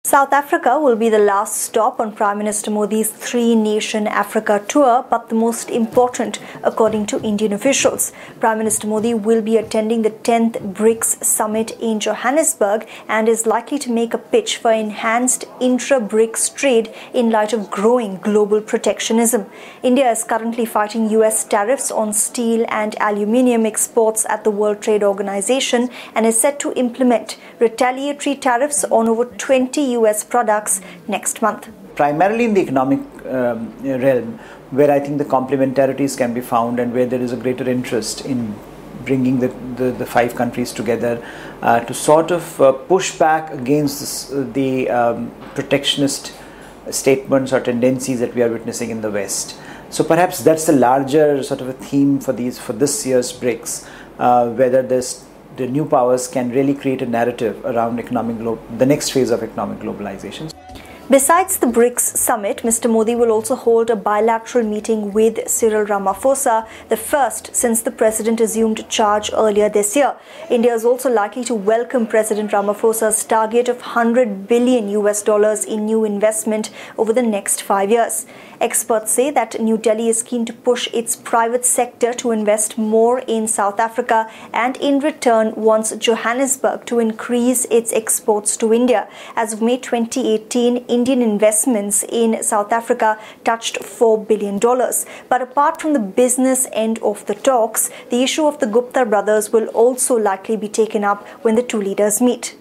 South Africa will be the last stop on Prime Minister Modi's three-nation Africa tour, but the most important, according to Indian officials. Prime Minister Modi will be attending the 10th BRICS summit in Johannesburg and is likely to make a pitch for enhanced intra-BRICS trade in light of growing global protectionism. India is currently fighting US tariffs on steel and aluminium exports at the World Trade Organization and is set to implement retaliatory tariffs on over 20 US products next month. Primarily in the economic realm, where I think the complementarities can be found and where there is a greater interest in bringing the five countries together to sort of push back against the protectionist statements or tendencies that we are witnessing in the West. So perhaps that's the larger sort of a theme for this year's BRICS, whether the new powers can really create a narrative around the next phase of economic globalization. Besides the BRICS summit, Mr. Modi will also hold a bilateral meeting with Cyril Ramaphosa, the first since the president assumed charge earlier this year. India is also likely to welcome President Ramaphosa's target of $100 billion in new investment over the next 5 years. Experts say that New Delhi is keen to push its private sector to invest more in South Africa and in return wants Johannesburg to increase its exports to India. As of May 2018, Indian investments in South Africa touched $4 billion. But apart from the business end of the talks, the issue of the Gupta brothers will also likely be taken up when the two leaders meet.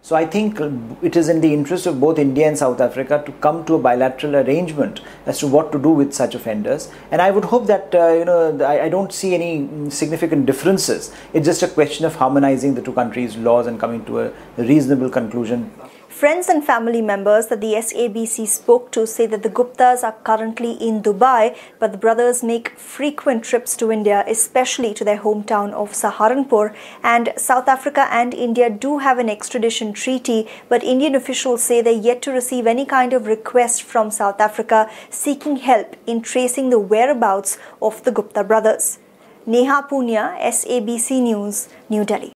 So I think it is in the interest of both India and South Africa to come to a bilateral arrangement as to what to do with such offenders. And I would hope that, I don't see any significant differences. It's just a question of harmonizing the two countries' laws and coming to a reasonable conclusion. Friends and family members that the SABC spoke to say that the Guptas are currently in Dubai, but the brothers make frequent trips to India, especially to their hometown of Saharanpur. And South Africa and India do have an extradition treaty, but Indian officials say they're yet to receive any kind of request from South Africa seeking help in tracing the whereabouts of the Gupta brothers. Neha Punya, SABC News, New Delhi.